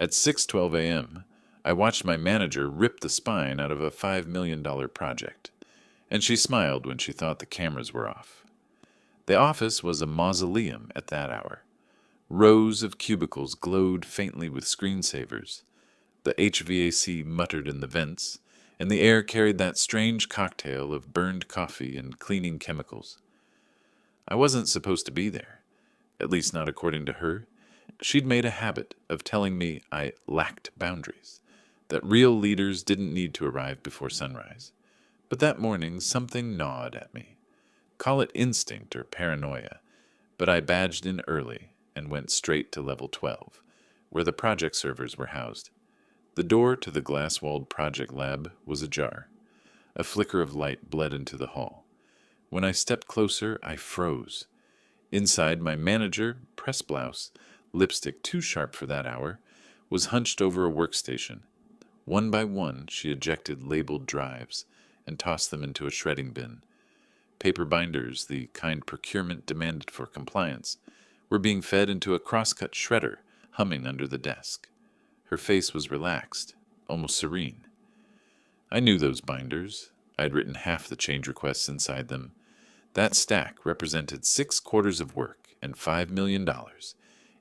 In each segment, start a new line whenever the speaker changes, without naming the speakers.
At 6:12 a.m., I watched my manager rip the spine out of a $5 million project, and she smiled when she thought the cameras were off. The office was a mausoleum at that hour. Rows of cubicles glowed faintly with screensavers. The HVAC muttered in the vents, and the air carried that strange cocktail of burned coffee and cleaning chemicals. I wasn't supposed to be there, at least not according to her. She'd made a habit of telling me I lacked boundaries, that real leaders didn't need to arrive before sunrise. But that morning something gnawed at me. Call it instinct or paranoia, but I badged in early and went straight to level 12, where the project servers were housed. The door to the glass-walled project lab was ajar. A flicker of light bled into the hall. When I stepped closer, I froze. Inside, my manager, press blouse, lipstick too sharp for that hour, was hunched over a workstation. One by one, she ejected labeled drives and tossed them into a shredding bin. Paper binders, the kind procurement demanded for compliance, were being fed into a cross-cut shredder humming under the desk. Her face was relaxed, almost serene. I knew those binders. I had written half the change requests inside them. That stack represented 6 quarters of work and $5 million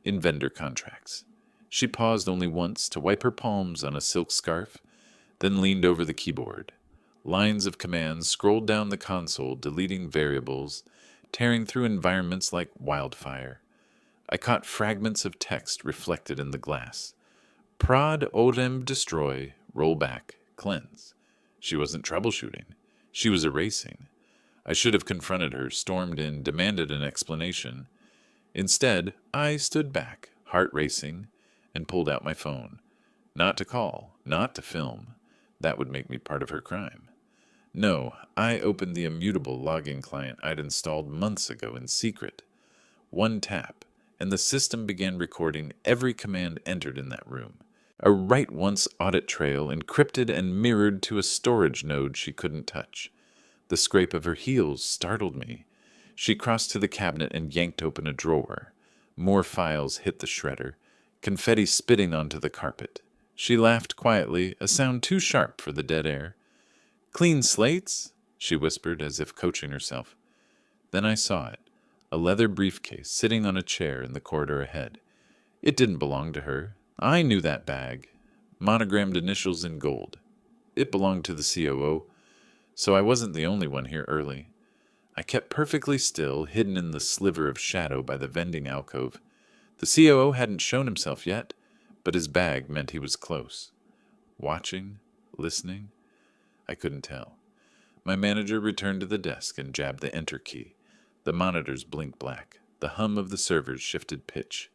in vendor contracts. She paused only once to wipe her palms on a silk scarf, then leaned over the keyboard. Lines of commands scrolled down the console, deleting variables, tearing through environments like wildfire. I caught fragments of text reflected in the glass. Prod, odem, destroy, roll back, cleanse. She wasn't troubleshooting. She was erasing. I should have confronted her, stormed in, demanded an explanation. Instead, I stood back, heart racing, and pulled out my phone. Not to call, not to film. That would make me part of her crime. No, I opened the immutable logging client I'd installed months ago in secret. One tap, and the system began recording every command entered in that room. A write-once audit trail encrypted and mirrored to a storage node she couldn't touch. The scrape of her heels startled me. She crossed to the cabinet and yanked open a drawer. More files hit the shredder, confetti spitting onto the carpet. She laughed quietly, a sound too sharp for the dead air. "Clean slates?" she whispered, as if coaching herself. Then I saw it, a leather briefcase sitting on a chair in the corridor ahead. It didn't belong to her. I knew that bag. Monogrammed initials in gold. It belonged to the COO, so I wasn't the only one here early. I kept perfectly still, hidden in the sliver of shadow by the vending alcove. The COO hadn't shown himself yet, but his bag meant he was close. Watching? Listening? I couldn't tell. My manager returned to the desk and jabbed the enter key. The monitors blinked black. The hum of the servers shifted pitch.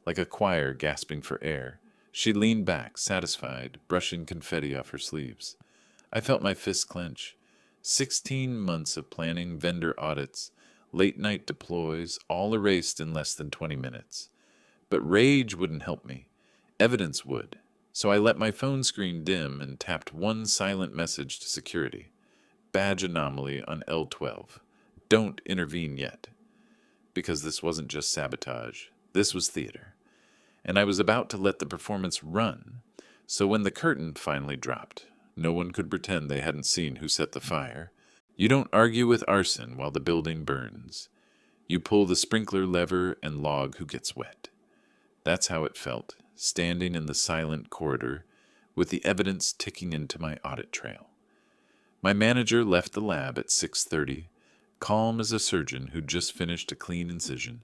Like a choir gasping for air, she leaned back, satisfied, brushing confetti off her sleeves. I felt my fists clench. 16 months of planning vendor audits, late-night deploys, all erased in less than 20 minutes. But rage wouldn't help me. Evidence would. So I let my phone screen dim and tapped one silent message to security. Badge anomaly on L12. Don't intervene yet. Because this wasn't just sabotage. This was theater. And I was about to let the performance run. So when the curtain finally dropped, no one could pretend they hadn't seen who set the fire. You don't argue with arson while the building burns. You pull the sprinkler lever and log who gets wet. That's how it felt, standing in the silent corridor, with the evidence ticking into my audit trail. My manager left the lab at 6:30, calm as a surgeon who'd just finished a clean incision.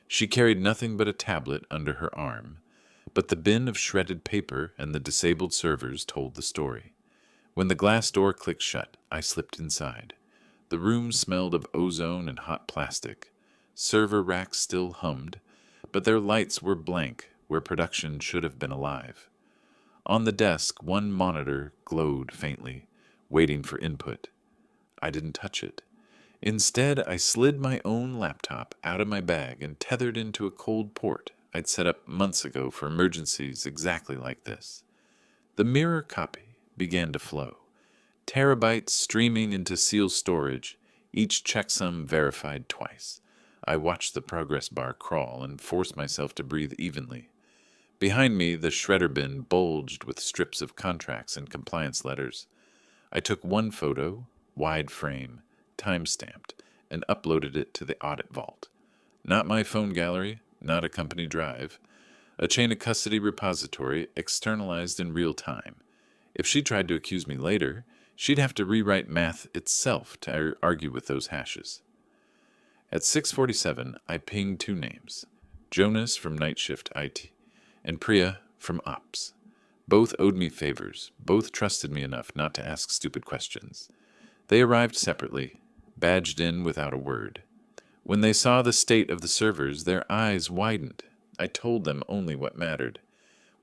She carried nothing but a tablet under her arm, but the bin of shredded paper and the disabled servers told the story. When the glass door clicked shut, I slipped inside. The room smelled of ozone and hot plastic. Server racks still hummed, but their lights were blank where production should have been alive. On the desk, one monitor glowed faintly, waiting for input. I didn't touch it. Instead, I slid my own laptop out of my bag and tethered into a cold port I'd set up months ago for emergencies exactly like this. The mirror copy began to flow, terabytes streaming into sealed storage, each checksum verified twice. I watched the progress bar crawl and forced myself to breathe evenly. Behind me, the shredder bin bulged with strips of contracts and compliance letters. I took one photo, wide frame, time-stamped, and uploaded it to the audit vault. Not my phone gallery, not a company drive. A chain of custody repository externalized in real time. If she tried to accuse me later, she'd have to rewrite math itself to argue with those hashes. At 6:47, I pinged two names, Jonas from Night Shift IT and Priya from Ops. Both owed me favors, both trusted me enough not to ask stupid questions. They arrived separately, badged in without a word. When they saw the state of the servers, their eyes widened. I told them only what mattered.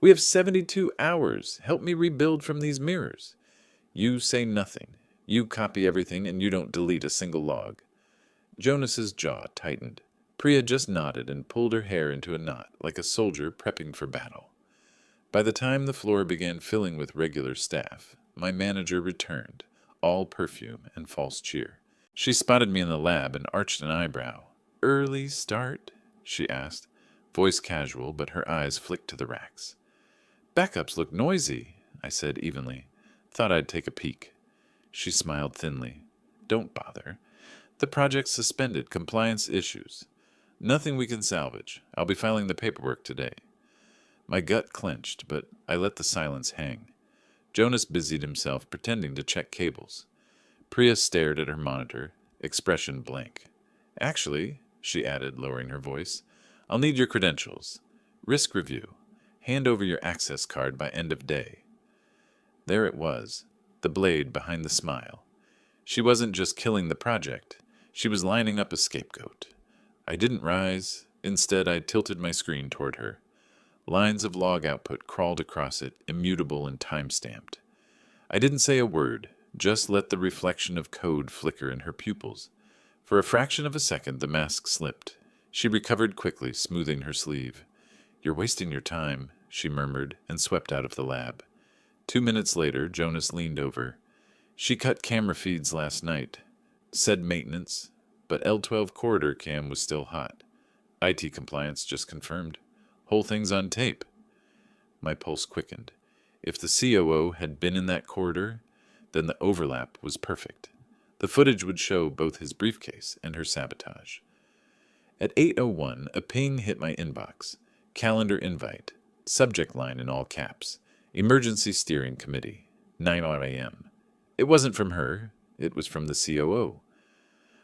We have 72 hours. Help me rebuild from these mirrors. You say nothing. You copy everything and you don't delete a single log. Jonas's jaw tightened. Priya just nodded and pulled her hair into a knot like a soldier prepping for battle. By the time the floor began filling with regular staff, my manager returned, all perfume and false cheer. She spotted me in the lab and arched an eyebrow. "Early start?" she asked, voice casual, but her eyes flicked to the racks. "Backups look noisy," I said evenly. "Thought I'd take a peek." She smiled thinly. "Don't bother. The project's suspended, compliance issues. Nothing we can salvage. I'll be filing the paperwork today." My gut clenched, but I let the silence hang. Jonas busied himself pretending to check cables. Priya stared at her monitor, expression blank. "Actually," she added, lowering her voice, "I'll need your credentials. Risk review. Hand over your access card by end of day." There it was, the blade behind the smile. She wasn't just killing the project. She was lining up a scapegoat. I didn't rise. Instead, I tilted my screen toward her. Lines of log output crawled across it, immutable and time-stamped. I didn't say a word, just let the reflection of code flicker in her pupils. For a fraction of a second, the mask slipped. She recovered quickly, smoothing her sleeve. "You're wasting your time," she murmured, and swept out of the lab. 2 minutes later, Jonas leaned over. "She cut camera feeds last night. Said maintenance, but L12 corridor cam was still hot. IT compliance just confirmed. Whole thing's on tape." My pulse quickened. If the COO had been in that corridor, then the overlap was perfect. The footage would show both his briefcase and her sabotage. At 8:01, a ping hit my inbox. Calendar invite. Subject line in all caps. Emergency Steering Committee. 9 a.m. It wasn't from her. It was from the COO.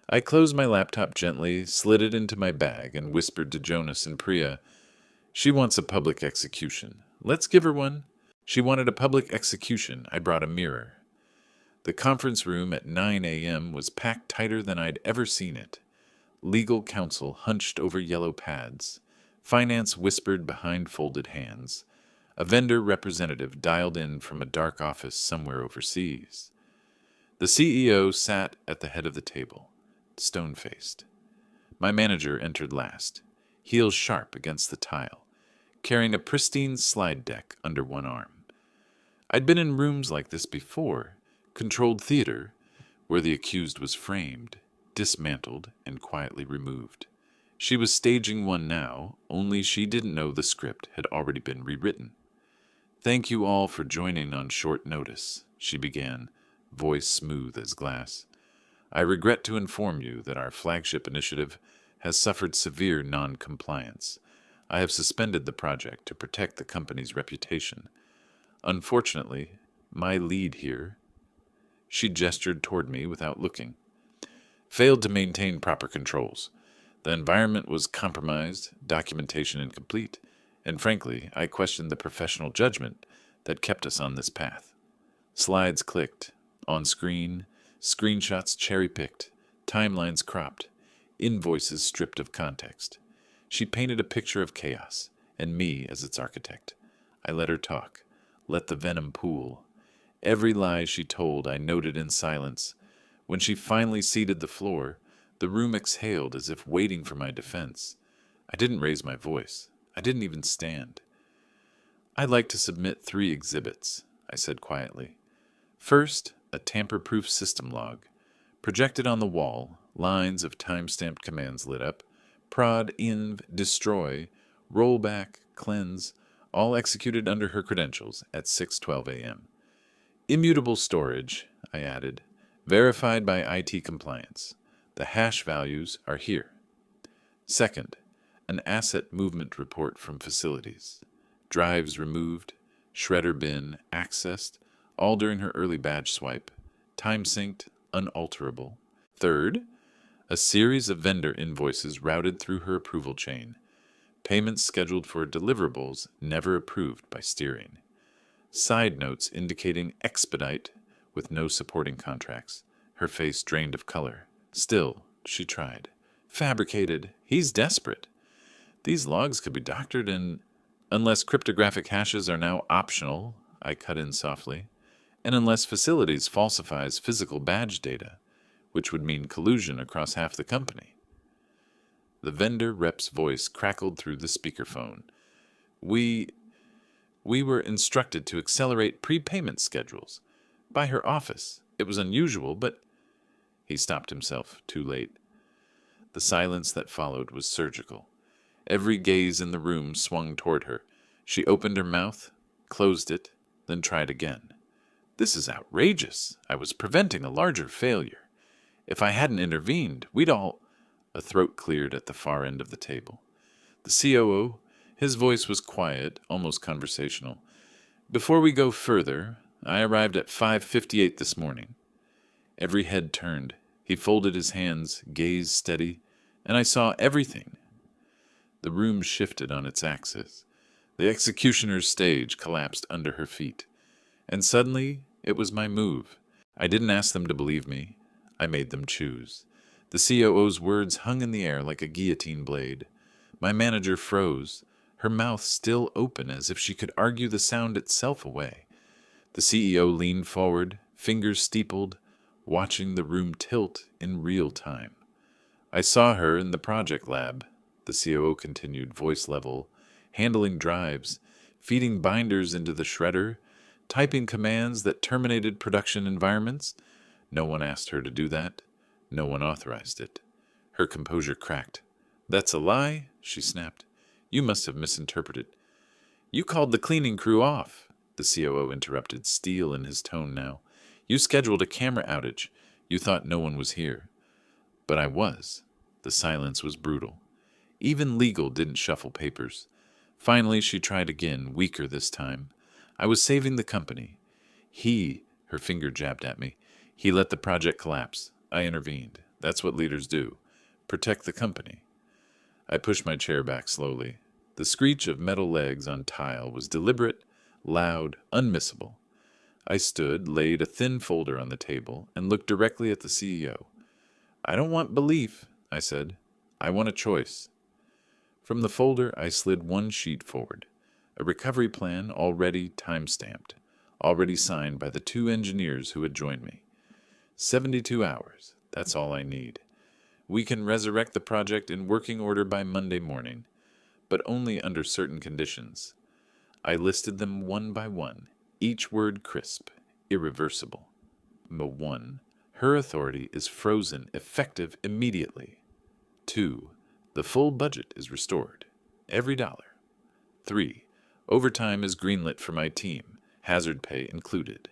I closed my laptop gently, slid it into my bag, and whispered to Jonas and Priya, "She wants a public execution. Let's give her one." She wanted a public execution. I brought a mirror. The conference room at 9 a.m. was packed tighter than I'd ever seen it. Legal counsel hunched over yellow pads. Finance whispered behind folded hands. A vendor representative dialed in from a dark office somewhere overseas. The CEO sat at the head of the table, stone-faced. My manager entered last, heels sharp against the tile, carrying a pristine slide deck under one arm. I'd been in rooms like this before, controlled theater, where the accused was framed, dismantled, and quietly removed. She was staging one now, only she didn't know the script had already been rewritten. "Thank you all for joining on short notice," she began, voice smooth as glass. "I regret to inform you that our flagship initiative has suffered severe non-compliance. I have suspended the project to protect the company's reputation. Unfortunately, my lead here," she gestured toward me without looking, "failed to maintain proper controls. The environment was compromised, documentation incomplete, and frankly, I questioned the professional judgment that kept us on this path." Slides clicked, on screen, screenshots cherry-picked, timelines cropped, invoices stripped of context. She painted a picture of chaos, and me as its architect. I let her talk, let the venom pool. Every lie she told I noted in silence. When she finally ceded the floor, the room exhaled as if waiting for my defense. I didn't raise my voice. I didn't even stand. "I'd like to submit 3 exhibits," I said quietly. First, a tamper-proof system log. Projected on the wall, lines of time-stamped commands lit up. Prod, inv, destroy, rollback, cleanse, all executed under her credentials at 6:12 a.m. Immutable storage, I added, verified by IT compliance. The hash values are here. Second, an asset movement report from facilities. Drives removed, shredder bin accessed, all during her early badge swipe. Time synced, unalterable. Third, a series of vendor invoices routed through her approval chain. Payments scheduled for deliverables never approved by steering. Side notes indicating expedite with no supporting contracts. Her face drained of color. Still, she tried. Fabricated. He's desperate. These logs could be doctored and, unless cryptographic hashes are now optional, I cut in softly, and unless facilities falsifies physical badge data, which would mean collusion across half the company. The vendor rep's voice crackled through the speakerphone. We were instructed to accelerate prepayment schedules. By her office. It was unusual, but... He stopped himself, too late. The silence that followed was surgical. Every gaze in the room swung toward her. She opened her mouth, closed it, then tried again. This is outrageous. I was preventing a larger failure. If I hadn't intervened, we'd all... A throat cleared at the far end of the table. The COO, his voice was quiet, almost conversational. Before we go further, I arrived at 5:58 this morning. Every head turned. He folded his hands, gaze steady, and I saw everything. The room shifted on its axis. The executioner's stage collapsed under her feet. And suddenly, it was my move. I didn't ask them to believe me. I made them choose. The COO's words hung in the air like a guillotine blade. My manager froze, her mouth still open as if she could argue the sound itself away. The CEO leaned forward, fingers steepled, watching the room tilt in real time. I saw her in the project lab, the COO continued, voice level, handling drives, feeding binders into the shredder, typing commands that terminated production environments. No one asked her to do that. No one authorized it. Her composure cracked. That's a lie, she snapped. You must have misinterpreted. You called the cleaning crew off, the COO interrupted, steel in his tone now. You scheduled a camera outage. You thought no one was here. But I was. The silence was brutal. Even legal didn't shuffle papers. Finally, she tried again, weaker this time. I was saving the company. Her finger jabbed at me. He let the project collapse. I intervened. That's what leaders do. Protect the company. I pushed my chair back slowly. The screech of metal legs on tile was deliberate, loud, unmissable. I stood, laid a thin folder on the table, and looked directly at the CEO. I don't want belief, I said. I want a choice. From the folder, I slid one sheet forward. A recovery plan already time-stamped, already signed by the 2 engineers who had joined me. 72 hours, that's all I need. We can resurrect the project in working order by Monday morning, but only under certain conditions. I listed them one by one, each word crisp, irreversible. 1. Her authority is frozen, effective immediately. 2. The full budget is restored, every dollar. 3. Overtime is greenlit for my team, hazard pay included.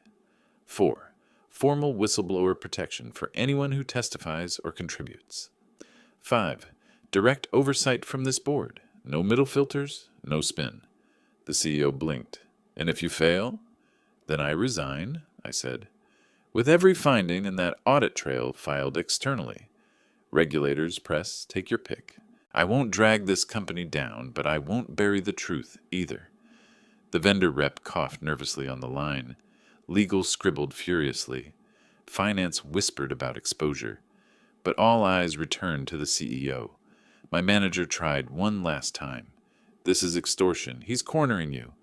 4. Formal whistleblower protection for anyone who testifies or contributes. 5. Direct oversight from this board. No middle filters, no spin. The CEO blinked. And if you fail? Then I resign, I said. With every finding in that audit trail filed externally. Regulators, press, take your pick. I won't drag this company down, but I won't bury the truth either. The vendor rep coughed nervously on the line. Legal scribbled furiously. Finance whispered about exposure. But all eyes returned to the CEO. My manager tried one last time. This is extortion. He's cornering you.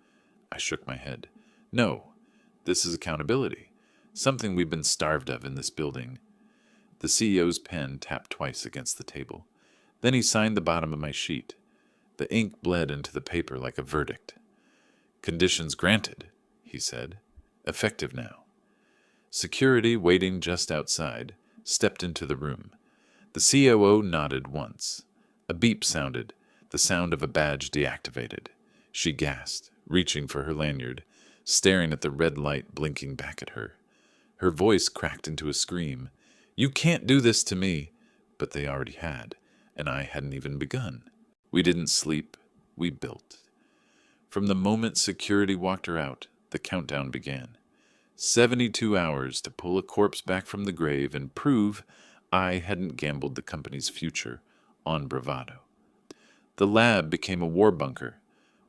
I shook my head. No, this is accountability. Something we've been starved of in this building. The CEO's pen tapped twice against the table. Then he signed the bottom of my sheet. The ink bled into the paper like a verdict. Conditions granted, he said. Effective now. Security, waiting just outside, stepped into the room. The COO nodded once. A beep sounded, the sound of a badge deactivated. She gasped, reaching for her lanyard, staring at the red light blinking back at her. Her voice cracked into a scream. "You can't do this to me!" But they already had, and I hadn't even begun. We didn't sleep. We built. From the moment security walked her out, the countdown began. 72 hours to pull a corpse back from the grave and prove I hadn't gambled the company's future on bravado. The lab became a war bunker,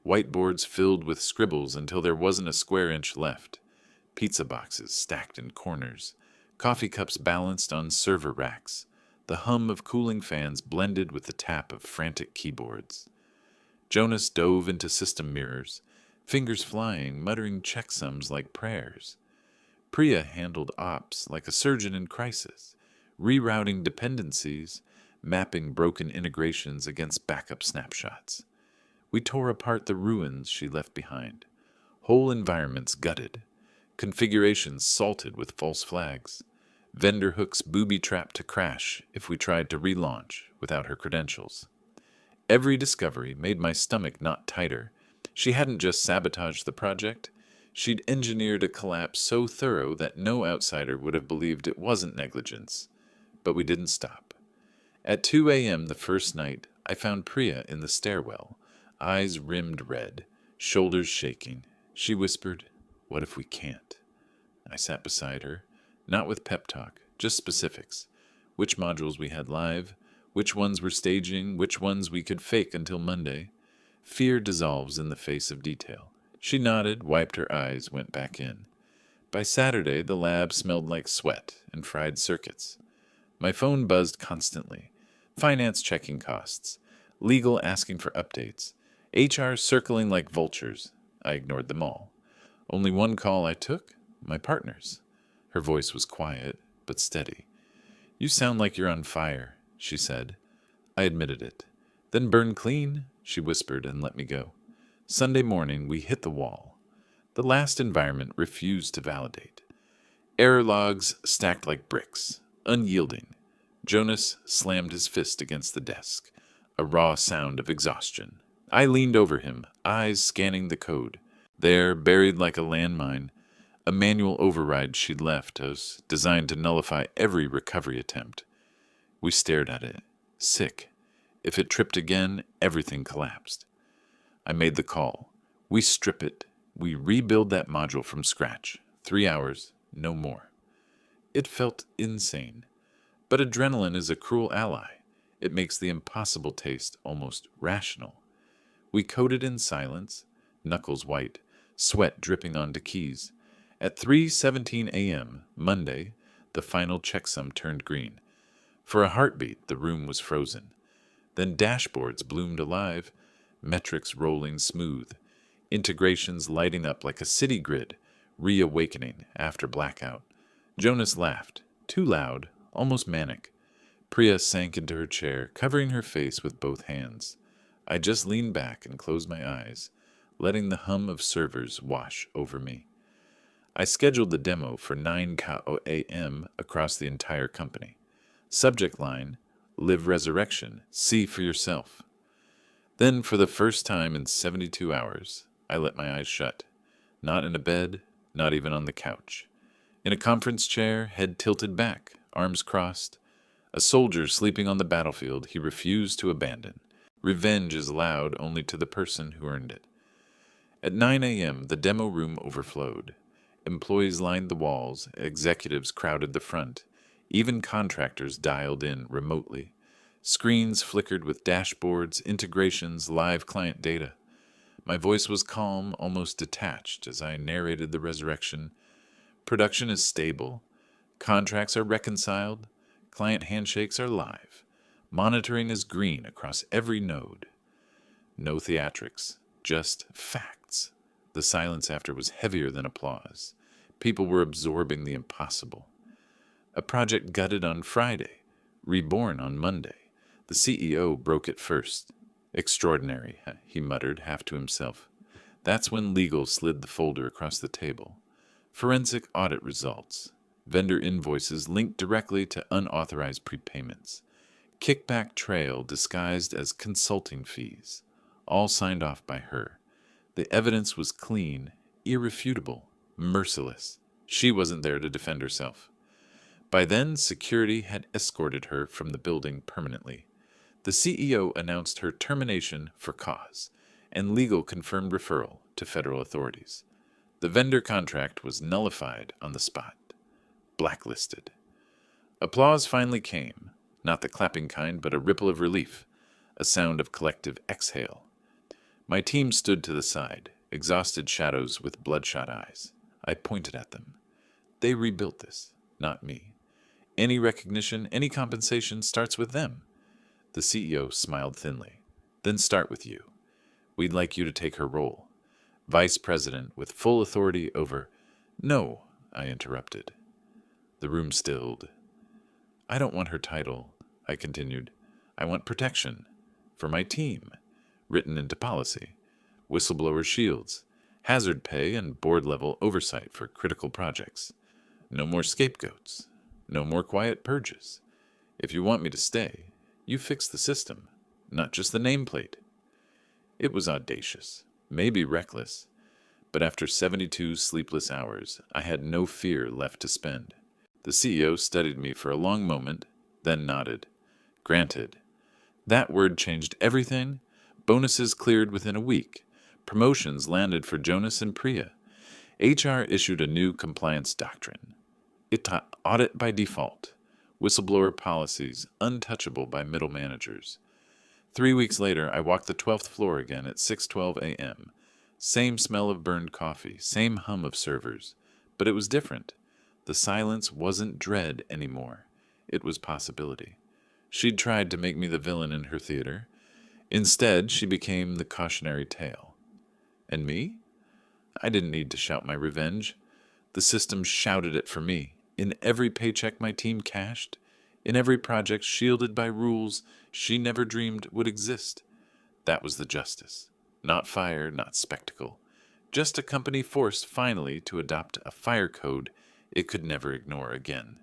whiteboards filled with scribbles until there wasn't a square inch left, pizza boxes stacked in corners, coffee cups balanced on server racks, the hum of cooling fans blended with the tap of frantic keyboards. Jonas dove into system mirrors, fingers flying, muttering checksums like prayers. Priya handled ops like a surgeon in crisis, rerouting dependencies, mapping broken integrations against backup snapshots. We tore apart the ruins she left behind, whole environments gutted, configurations salted with false flags, vendor hooks booby-trapped to crash if we tried to relaunch without her credentials. Every discovery made my stomach knot tighter. She hadn't just sabotaged the project, she'd engineered a collapse so thorough that no outsider would have believed it wasn't negligence. But we didn't stop. At 2 a.m. the first night, I found Priya in the stairwell, eyes rimmed red, shoulders shaking. She whispered, "What if we can't?" I sat beside her, not with pep talk, just specifics. Which modules we had live, which ones were staging, which ones we could fake until Monday. Fear dissolves in the face of detail. She nodded, wiped her eyes, went back in. By Saturday, the lab smelled like sweat and fried circuits. My phone buzzed constantly. Finance checking costs, legal asking for updates, HR circling like vultures. I ignored them all. Only one call I took, my partner's. Her voice was quiet, but steady. "You sound like you're on fire," she said. I admitted it. "Then burn clean," she whispered and let me go. Sunday morning, we hit the wall. The last environment refused to validate. Error logs stacked like bricks, unyielding. Jonas slammed his fist against the desk, a raw sound of exhaustion. I leaned over him, eyes scanning the code. There, buried like a landmine, a manual override she'd left us, designed to nullify every recovery attempt. We stared at it, sick. If it tripped again, everything collapsed. I made the call. We strip it. We rebuild that module from scratch. 3 hours, no more. It felt insane. But adrenaline is a cruel ally. It makes the impossible taste almost rational. We coded in silence, knuckles white, sweat dripping onto keys. At 3:17 a.m., Monday, the final checksum turned green. For a heartbeat, the room was frozen. Then dashboards bloomed alive, metrics rolling smooth, integrations lighting up like a city grid, reawakening after blackout. Jonas laughed, too loud, almost manic. Priya sank into her chair, covering her face with both hands. I just leaned back and closed my eyes, letting the hum of servers wash over me. I scheduled the demo for 9 a.m. across the entire company. Subject line, "Live Resurrection, see for yourself." Then, for the first time in 72 hours, I let my eyes shut. Not in a bed, not even on the couch. In a conference chair, head tilted back, arms crossed. A soldier sleeping on the battlefield he refused to abandon. Revenge is loud only to the person who earned it. At 9 a.m., the demo room overflowed. Employees lined the walls, executives crowded the front. Even contractors dialed in remotely. Screens flickered with dashboards, integrations, live client data. My voice was calm, almost detached, as I narrated the resurrection. Production is stable. Contracts are reconciled. Client handshakes are live. Monitoring is green across every node. No theatrics, just facts. The silence after was heavier than applause. People were absorbing the impossible. A project gutted on Friday, reborn on Monday. The CEO broke it first. "Extraordinary," he muttered, half to himself. That's when legal slid the folder across the table. Forensic audit results. Vendor invoices linked directly to unauthorized prepayments. Kickback trail disguised as consulting fees. All signed off by her. The evidence was clean, irrefutable, merciless. She wasn't there to defend herself. By then, security had escorted her from the building permanently. The CEO announced her termination for cause, and legal confirmed referral to federal authorities. The vendor contract was nullified on the spot. Blacklisted. Applause finally came, not the clapping kind, but a ripple of relief, a sound of collective exhale. My team stood to the side, exhausted shadows with bloodshot eyes. I pointed at them. They rebuilt this, not me. Any recognition, any compensation starts with them. The CEO smiled thinly. Then start with you. We'd like you to take her role. Vice President with full authority over... No, I interrupted. The room stilled. I don't want her title, I continued. I want protection. For my team. Written into policy. Whistleblower shields. Hazard pay and board-level oversight for critical projects. No more scapegoats. No more quiet purges. If you want me to stay, you fix the system, not just the nameplate. It was audacious, maybe reckless, but after 72 sleepless hours, I had no fear left to spend. The CEO studied me for a long moment, then nodded. Granted. That word changed everything. Bonuses cleared within a week. Promotions landed for Jonas and Priya. HR issued a new compliance doctrine. It taught audit by default. Whistleblower policies untouchable by middle managers. 3 weeks later, I walked the 12th floor again at 6:12 a.m. Same smell of burned coffee, same hum of servers. But it was different. The silence wasn't dread anymore. It was possibility. She'd tried to make me the villain in her theater. Instead, she became the cautionary tale. And me? I didn't need to shout my revenge. The system shouted it for me. In every paycheck my team cashed, in every project shielded by rules she never dreamed would exist. That was the justice. Not fire, not spectacle. Just a company forced finally to adopt a fire code it could never ignore again.